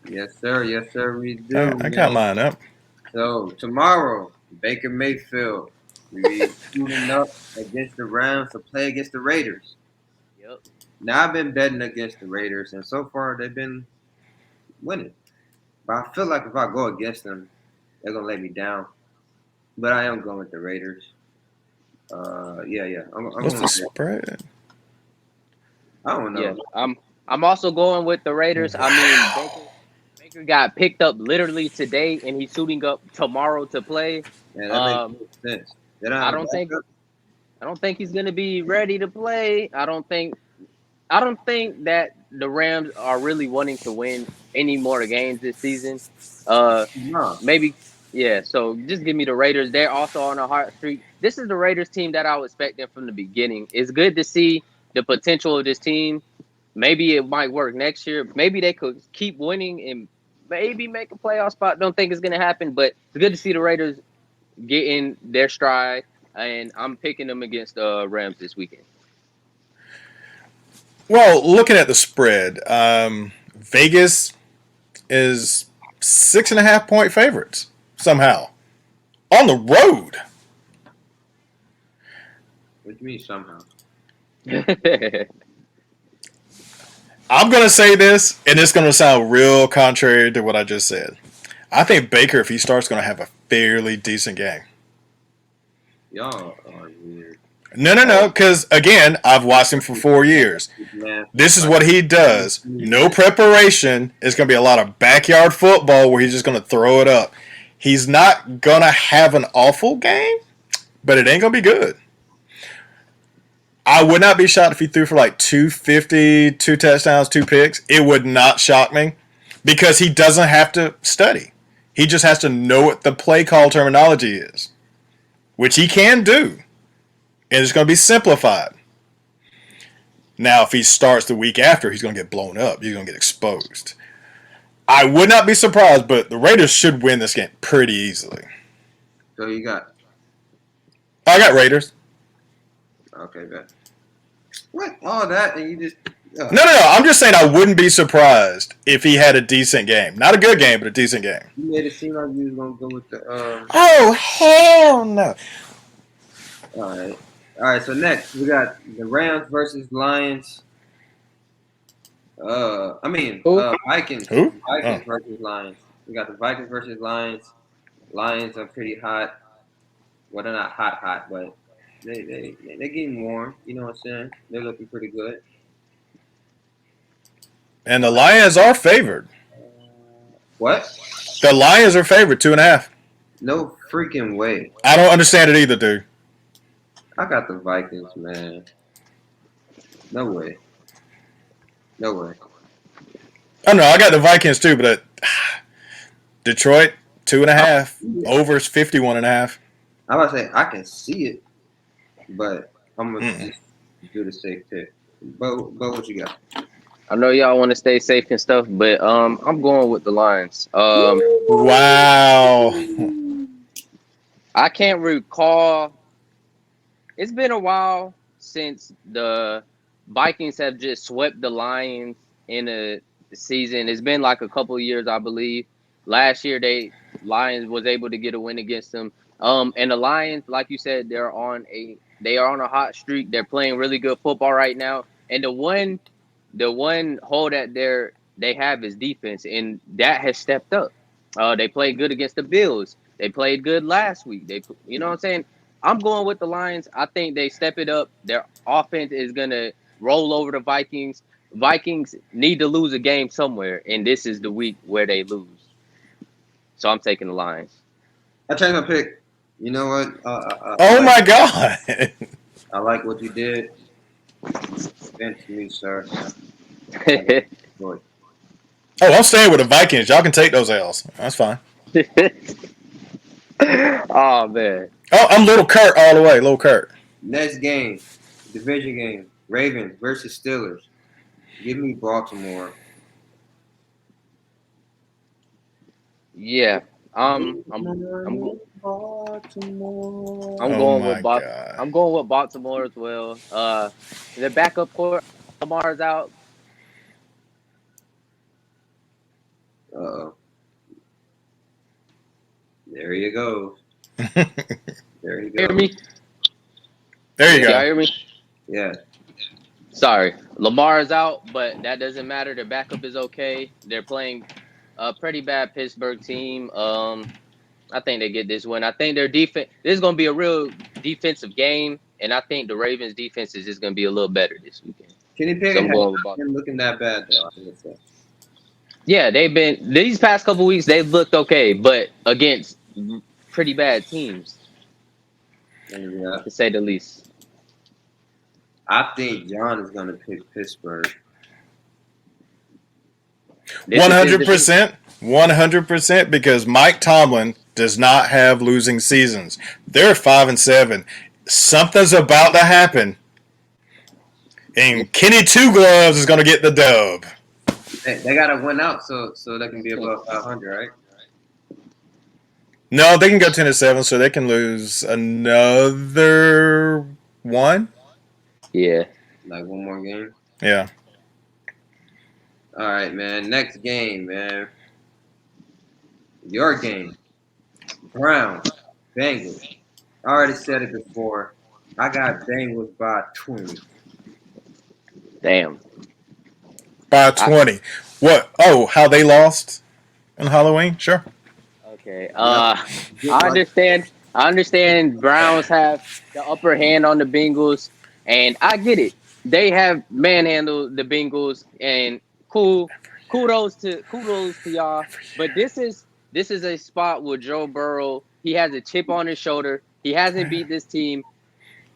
Yes, sir. Yes, sir. We do, I got man. mine up. So tomorrow, Baker Mayfield will be suiting up against the Rams to play against the Raiders. Yep. Now I've been betting against the Raiders, and so far they've been winning. But I feel like if I go against them, they're gonna let me down. But I am going with the Raiders. Yeah. I'm What's going the with the, spread? I don't Yeah. know. I'm also going with the Raiders. I mean, Wow. Baker got picked up literally today, and he's suiting up tomorrow to play. Man, that makes Um, no sense. They don't I have a don't think backup. I don't think he's gonna be ready to play. I don't think that the Rams are really wanting to win any more games this season. Uh, No. maybe, yeah. So just give me the Raiders. They're also on a hot streak. This is the Raiders team that I was expecting from the beginning. It's good to see the potential of this team. Maybe it might work next year. Maybe they could keep winning and maybe make a playoff spot. Don't think it's gonna happen, but it's good to see the Raiders get in their stride. And I'm picking them against the Rams this weekend. Well, looking at the spread, Vegas is 6.5 point favorites somehow on the road. What do you mean somehow? I'm gonna say this, and it's gonna sound real contrary to what I just said. I think Baker, if he starts, gonna have a fairly decent game. Y'all are weird. No, Oh, because again, I've watched him for 4 years. man, This is like what he does. No preparation. It's going to be a lot of backyard football where he's just going to throw it up. He's not going to have an awful game, but it ain't going to be good. I would not be shocked if he threw for like 250, 2 touchdowns, 2 picks. It would not shock me because he doesn't have to study. He just has to know what the play call terminology is, which he can do. And it's going to be simplified. Now, if he starts the week after, he's going to get blown up. He's going to get exposed. I would not be surprised, but the Raiders should win this game pretty easily. So you got I got Raiders. okay, bet. What all that and you just No. I'm just saying I wouldn't be surprised if he had a decent game. Not a good game, but a decent game. you made it seem like you was gonna go with the Oh, hell no. all right. So next we got the Rams versus Lions. Who? Vikings. Who? Oh. Vikings versus Lions. We got the Vikings versus Lions. Lions are pretty hot. Well, they're not hot, but they're getting warm. You know what I'm saying? They're looking pretty good. And the Lions are favored. What? The Lions are favored 2.5. No freaking way. I don't understand it either, dude. I got the Vikings, man. No way. No way. I know I got the Vikings too, but Detroit 2.5. Overs 51.5. I'm about to say I can see it, but I'm gonna Mm. just do the safe pick. But what you got? I know y'all want to stay safe and stuff, but I'm going with the Lions. Wow. I can't recall. It's been a while since the Vikings have just swept the Lions in a season. It's been like a couple of years, I believe. Last year, they Lions was able to get a win against them. And the Lions, like you said, they are on a hot streak. They're playing really good football right now. And the one hole that they have is defense, and that has stepped up. They played good against the Bills. They played good last week. You know what I'm saying? I'm going with the Lions. I think they step it up. Their offense is gonna roll over the Vikings. Vikings need to lose a game somewhere, and this is the week where they lose. So I'm taking the Lions. I changed my pick. You know what? Oh my god. I like what you did. Bench me, sir. Boy. Oh, I'm staying with the Vikings. Y'all can take those L's. That's fine. Oh man. Oh, I'm Little Kurt all the way. Little Kurt. Next game, division game, Ravens versus Steelers. Give me Baltimore. Yeah. Good I'm morning, Baltimore. I'm Oh going with my god. I'm going with Baltimore as well. The backup court Lamar's out. Uh-oh. There you go. There you Hear go. me? There you Y'all go. hear me? Yeah. Sorry, Lamar is out, but that doesn't matter. Their backup is okay. They're playing a pretty bad Pittsburgh team. I think they get this win. I think their defense. This is going to be a real defensive game, and I think the Ravens' defense is just going to be a little better this weekend. Kenny So Pickett I'm has going with not Buffalo. been looking that bad though, I would say. Yeah, they've been these past couple weeks. They've looked okay, but against pretty bad teams, Yeah. to say the least. I think John is gonna pick Pittsburgh. This is his division. 100%. 100% because Mike Tomlin does not have losing seasons. They're 5-7. Something's about to happen. And Kenny Two Gloves is going to get the dub. They gotta win out so they can be above 500, right? No, they can go 10-7, so they can lose another one. Yeah. Like one more game. Yeah. All right, man. Next game, man. Your game. Browns. Bengals. I already said it before. I got Bengals by 20. Damn. By 20. What? Oh, how they lost on Halloween? Sure. Okay. I understand. I understand. Browns have the upper hand on the Bengals, and I get it. They have manhandled the Bengals, and cool. Kudos to y'all. But this is a spot where Joe Burrow, he has a chip on his shoulder. He hasn't beat this team.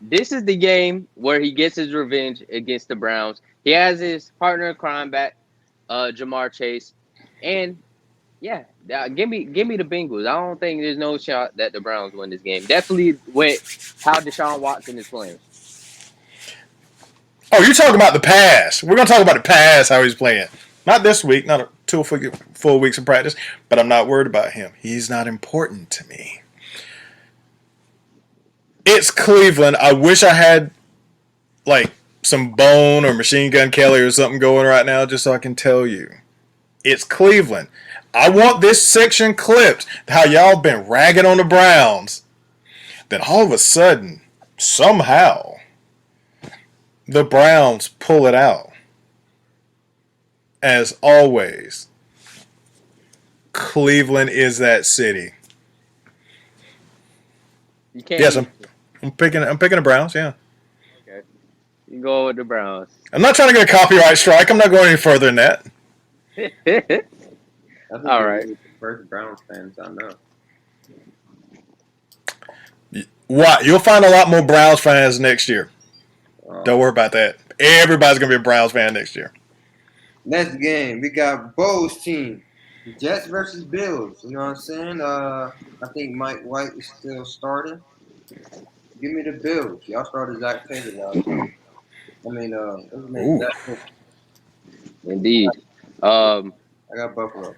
This is the game where he gets his revenge against the Browns. He has his partner in crime back, Jamar Chase, and yeah, give me the Bengals. I don't think there's no shot that the Browns win this game. Definitely with how Deshaun Watson is playing. Oh, you're talking about the past. We're going to talk about the past, how he's playing. Not this week, not 2 full weeks of practice, but I'm not worried about him. He's not important to me. It's Cleveland. I wish I had, like, some Bone or Machine Gun Kelly or something going right now just so I can tell you. It's Cleveland. I want this section clipped. How y'all been ragging on the Browns. Then all of a sudden, somehow, the Browns pull it out. As always, Cleveland is that city. You can't. Yes, I'm picking the Browns. Yeah. Okay. You go with the Browns. I'm not trying to get a copyright strike. I'm not going any further than that. All right. The first Browns fans I know. What? You'll find a lot more Browns fans next year. Don't worry about that. Everybody's gonna be a Browns fan next year. Next game, we got Bo's team. Jets versus Bills. You know what I'm saying? I think Mike White is still starting. Give me the Bills. Y'all started Zach Taylor out. I mean, what's his name? Zach. Indeed. I got Buffalo.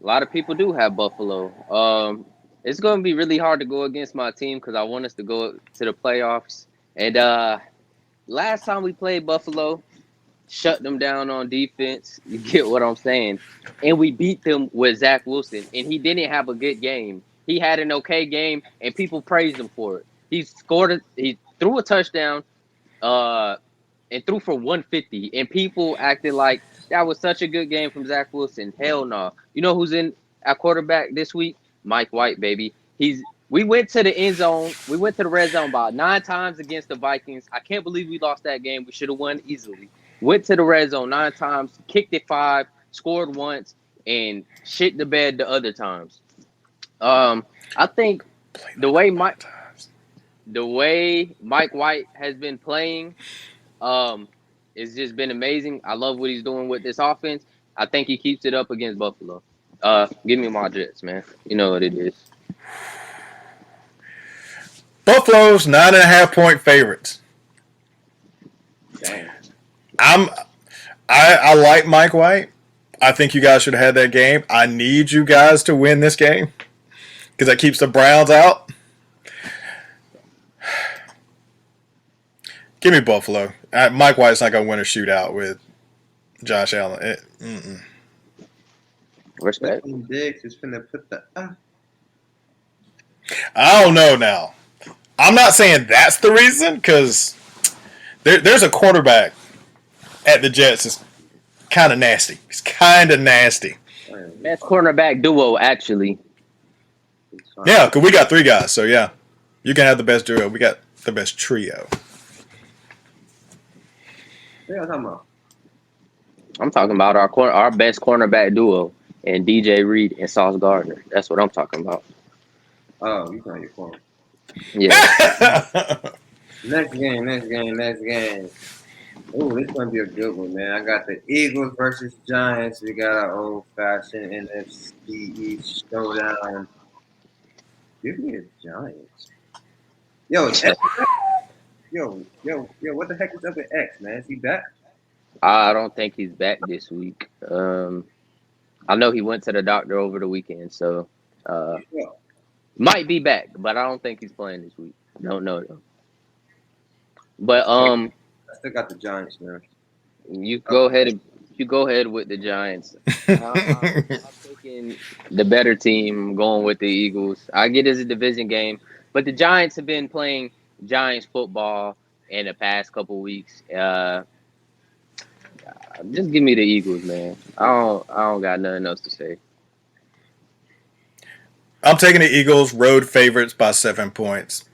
A lot of people do have Buffalo. It's going to be really hard to go against my team because I want us to go to the playoffs. And last time we played Buffalo, shut them down on defense. You get what I'm saying? And we beat them with Zach Wilson, and he didn't have a good game. He had an okay game, and people praised him for it. He threw a touchdown, and threw for 150, and people acted like that was such a good game from Zach Wilson. Hell no. You know who's in at quarterback this week? Mike White, baby. We went to the end zone. We went to the red zone about 9 times against the Vikings. I can't believe we lost that game. We should have won easily. Went to the red zone 9 times, kicked it 5, scored once, and shit the bed the other times. I think the way Mike White has been playing, it's just been amazing. I love what he's doing with this offense. I think he keeps it up against Buffalo. Give me my Jets, man. You know what it is. Buffalo's 9.5-point favorites. Damn. I like Mike White. I think you guys should have had that game. I need you guys to win this game because that keeps the Browns out. Give me Buffalo. Mike White's not going to win a shootout with Josh Allen. Respect. Stefan Diggs is finna put the I don't know now. I'm not saying that's the reason because there's a quarterback at the Jets is kind of nasty. He's kind of nasty. Best cornerback duo, actually. Yeah, because we got 3 guys, so yeah, you can have the best duo. We got the best trio. Yeah, I'm talking about. I'm talking about our best cornerback duo and DJ Reed and Sauce Gardner. That's what I'm talking about. Oh, you got your phone. Yeah. Next game. Oh, this gonna be a good one, man. I got the Eagles versus Giants. We got our old-fashioned NFC East showdown. Give me the Giants. Yo, what the heck is up with X, man? Is he back? I don't think he's back this week. I know he went to the doctor over the weekend, so Yeah. might be back, but I don't think he's playing this week. Don't know though. But I still got the Giants, man. you go ahead with the Giants. I'm taking the better team, going with the Eagles. I get it's a division game, but the Giants have been playing Giants football in the past couple weeks. Just give me the Eagles, man. I don't got nothing else to say. I'm taking the Eagles, road favorites by 7 points.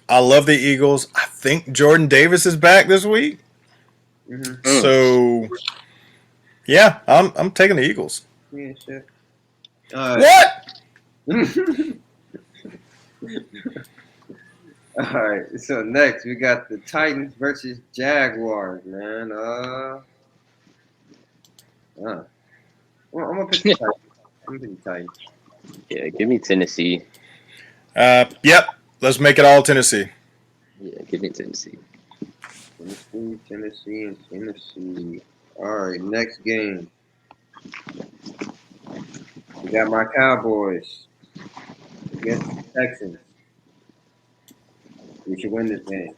I love the Eagles. I think Jordan Davis is back this week. Mm-hmm. So, yeah, I'm taking the Eagles. Yeah, shit. What? All right. So next we got the Titans versus Jaguars, man. Well, I'm gonna pick the Titans. I'm gonna pick the Titans. Yeah, give me Tennessee. Yep. Let's make it all Tennessee. Yeah, give me Tennessee. Tennessee. All right, next game. We got my Cowboys against the Texans. We should win this game.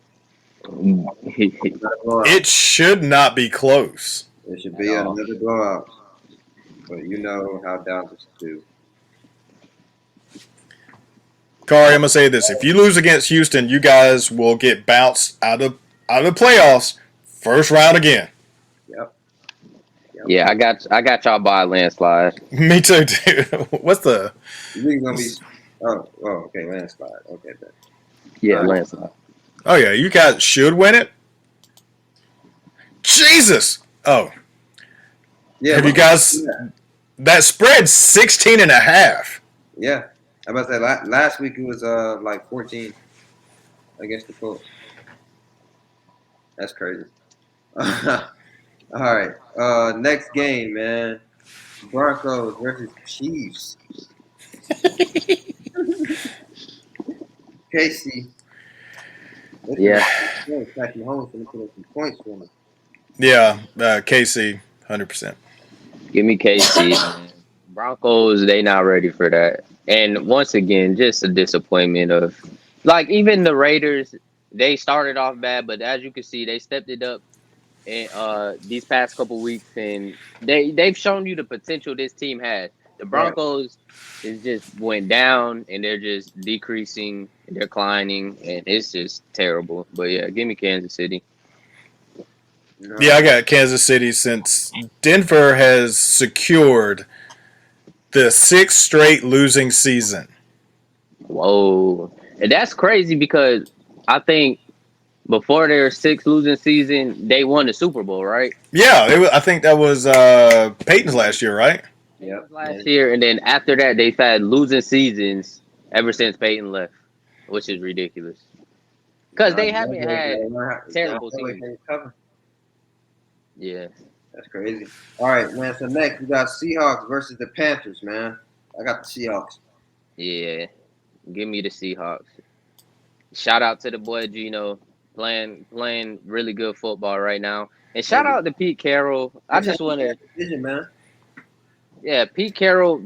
It should not be close. It should be another blowout. But you know how Dallas do. Kari, I'm gonna say this: if you lose against Houston, you guys will get bounced out of the playoffs first round again. Yep. Yeah, I got y'all by a landslide. Me too, dude. What's the? You're gonna be. Oh, okay, landslide. Okay, then. Yeah, landslide. Oh yeah, you guys should win it. Jesus. Oh. Yeah. Have you guys? Yeah. That spread's 16.5. Yeah. I about to say last week it was like 14 against the Colts. That's crazy. All right. Next game, man. Broncos versus Chiefs. Casey. Yeah. Patrick Mahomes gonna put up some points for me. Yeah, KC, 100%. Give me KC. Man. Broncos, they not ready for that. And once again, just a disappointment of like even the Raiders, they started off bad, but as you can see, they stepped it up in these past couple weeks and they've shown you the potential this team has. The Broncos is just went down and they're just decreasing, declining, and it's just terrible. But yeah, give me Kansas City. Yeah, I got Kansas City since Denver has secured the 6th straight losing season. Whoa. And that's crazy because I think before their 6th losing season, they won the Super Bowl, right? Yeah, I think that was Peyton's last year, right? Yeah, last year. And then after that, they've had losing seasons ever since Peyton left, which is ridiculous. Because they haven't had terrible teams. Yeah. That's crazy. All right, man. So next we got Seahawks versus the Panthers, man. I got the Seahawks. Yeah. Give me the Seahawks. Shout out to the boy Gino playing really good football right now. And shout out to Pete Carroll. I just want to man. Yeah, Pete Carroll.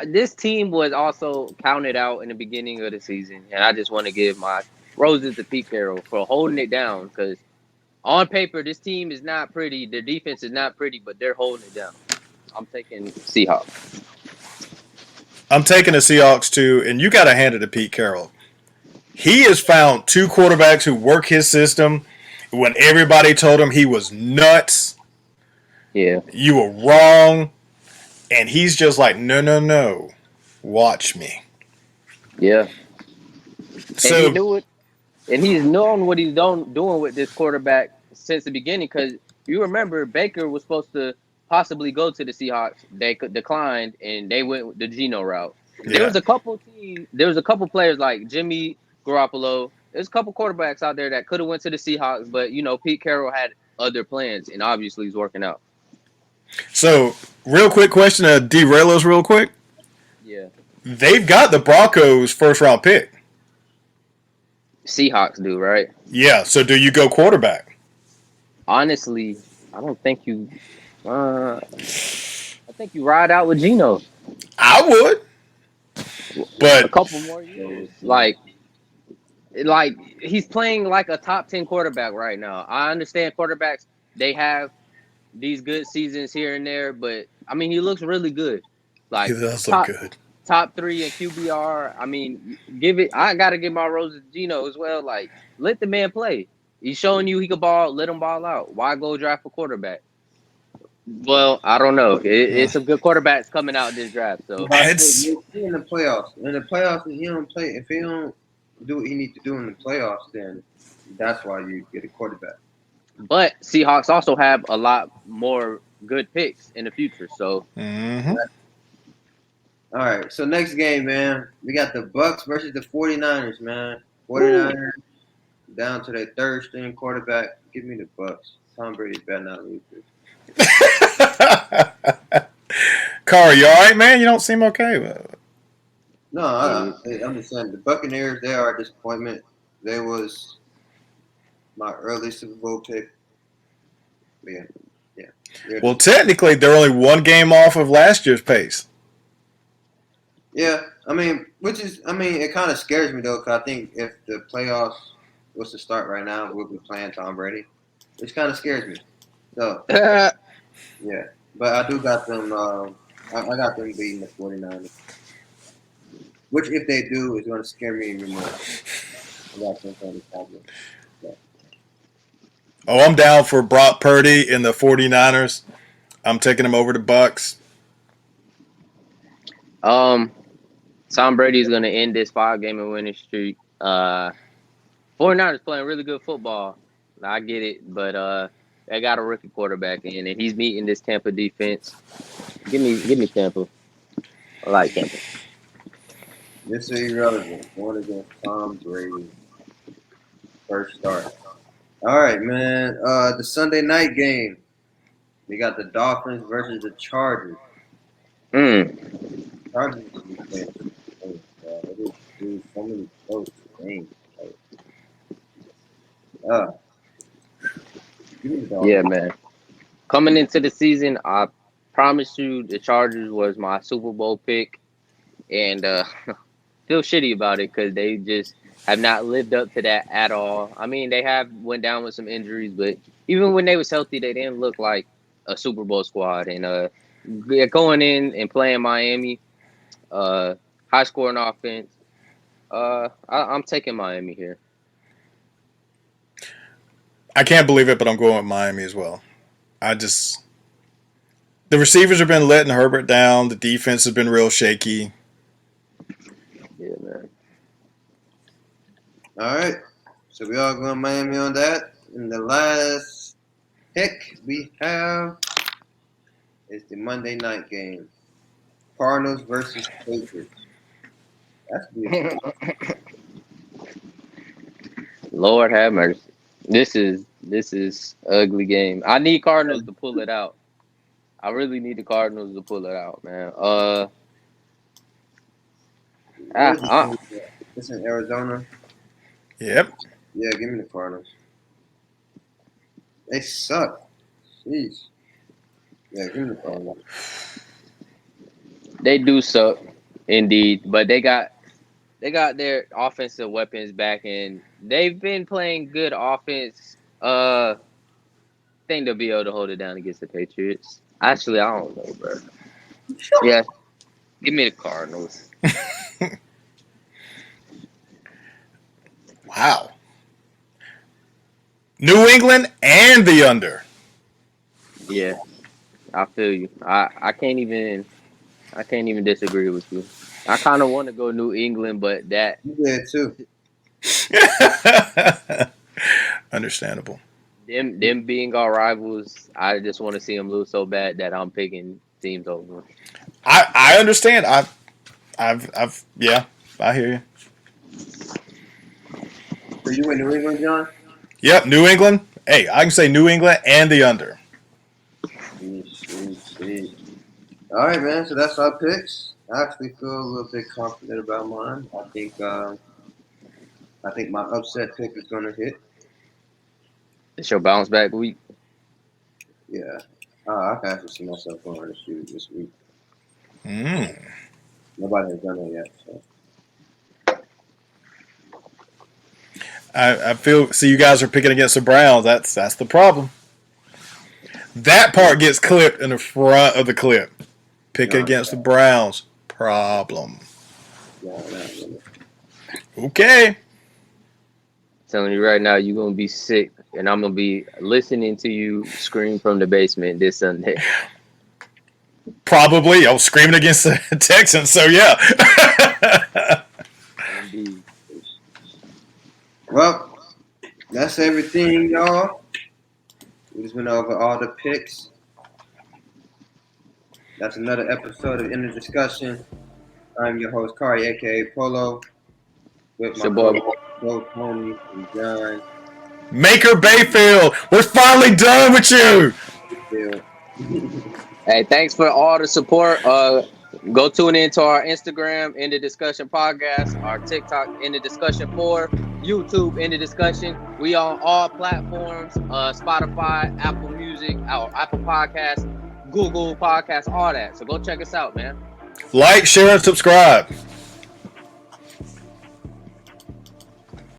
This team was also counted out in the beginning of the season, and I just want to give my roses to Pete Carroll for holding it down because on paper, this team is not pretty. Their defense is not pretty, but they're holding it down. I'm taking Seahawks. I'm taking the Seahawks too, and you got to hand it to Pete Carroll. He has found two quarterbacks who work his system. When everybody told him he was nuts, Yeah. you were wrong, and he's just like, no, no, no, watch me. Yeah. And he So knew it. And he's known what he's doing with this quarterback since the beginning. Because you remember Baker was supposed to possibly go to the Seahawks. They declined, and they went with the Geno route. There yeah, was a couple teams. There was a couple players like Jimmy Garoppolo. There's a couple quarterbacks out there that could have went to the Seahawks, but Pete Carroll had other plans, and obviously he's working out. so real quick question to derail us real quick. Yeah, They've got the Broncos first round pick. Seahawks do, right? Yeah. So do you go quarterback? Honestly, I don't think you. I think you ride out with Geno I would, a but couple more years. Like he's playing like a top 10 quarterback right now. I understand quarterbacks, they have these good seasons here and there, but I mean he looks really good. he Like does look top good. top 3 in QBR. I mean, I gotta give my roses to Geno as well. Like, let the man play. He's showing you he can ball, let him ball out. Why go draft a quarterback? Well, I don't know. It's some good quarterbacks coming out in this draft. So It's You're in the playoffs. In the playoffs, if he don't play, if he don't do what he needs to do in the playoffs, then that's why you get a quarterback. but Seahawks also have a lot more good picks in the future. So mhm. All right, so next game, man, we got the Bucks versus the 49ers, man. 49ers down to their third string quarterback. Give me the Bucks. Tom Brady better not lose this. Carl, you all right, man? You don't seem okay. No, I'm just saying the Buccaneers. They are a disappointment. They was my early Super Bowl pick. Yeah, yeah. Well, technically, they're only one game off of last year's pace. Yeah, I mean, it kind of scares me though, because I think if the playoffs was to start right now, we'll be playing Tom Brady, which kind of scares me. So yeah, yeah, but I do got them. I got them beating the 49ers, which if they do is going to scare me even more. I got them playing the Cowboys. Oh, I'm down for Brock Purdy in the 49ers. I'm taking him over the Bucks. Tom Brady is going to end this 5-game winning streak. 49ers playing really good football. I get it, but they got a rookie quarterback in, and he's meeting this Tampa defense. Give me Tampa. I like Tampa. This is irrelevant. Going against Tom Brady, first start. All right, man. The Sunday night game. We got the Dolphins versus the Chargers. Chargers be playing close, bro. It is dude, so many close games. Uh, give me the Dolphins. Yeah, man. Coming into the season, I promise you the Chargers was my Super Bowl pick, and feel shitty about it because they just have not lived up to that at all. I mean, they have went down with some injuries, but even when they was healthy, they didn't look like a Super Bowl squad. And going in and playing Miami, high scoring offense. I'm taking Miami here. I can't believe it, but I'm going with Miami as well. The receivers have been letting Herbert down. The defense has been real shaky. Yeah, man. All right. So we all going Miami on that. And the last pick we have is the Monday night game. Cardinals versus Patriots. That's good. Lord have mercy. This is ugly game. I need Cardinals to pull it out. I really need the Cardinals to pull it out, man. It's in Arizona. Yep. Yeah, give me the Cardinals. They suck. Jeez. Yeah, give me the Cardinals. They do suck, indeed, but they got their offensive weapons back, and they've been playing good offense. I think they'll be able to hold it down against the Patriots. Actually, I don't know, bro. Yeah, Give me the Cardinals. Wow. New England and the under. Yeah, I feel you. I can't even disagree with you. I kind of want to go New England, but that You did too. Understandable. them being our rivals, I just want to see them lose so bad that I'm picking teams over. I understand. I've yeah, I hear you. So you in New England, John? Yep, New England. Hey, I can say New England and the under. Sweet. All right, man. So that's our picks. I actually feel a little bit confident about mine. I think my upset pick is gonna hit. It's your bounce back week. Yeah. I can actually see myself going to shoot this week. Nobody has done it yet. So. I feel. See, you guys are picking against the Browns. That's the problem. That part gets clipped in the front of the clip. Picking against the Browns. Problem. Yeah, really. Okay. Telling you right now, you're gonna be sick, and I'm gonna be listening to you scream from the basement this Sunday. Probably. I was screaming against the Texans, so yeah. Indeed. Well, that's everything, y'all. We just went over all the picks. That's another episode of In the Discussion. I'm your host, Kari, aka Polo, with my both homie and John. Maker Bayfield, we're finally done with you. Hey, thanks for all the support. Go tune into our Instagram, In the Discussion Podcast, our TikTok, In the Discussion 4, YouTube, In the Discussion. We on all platforms, Spotify, Apple Music, Apple Podcasts, Google Podcasts, all that. So go check us out, man. Like, share, and subscribe.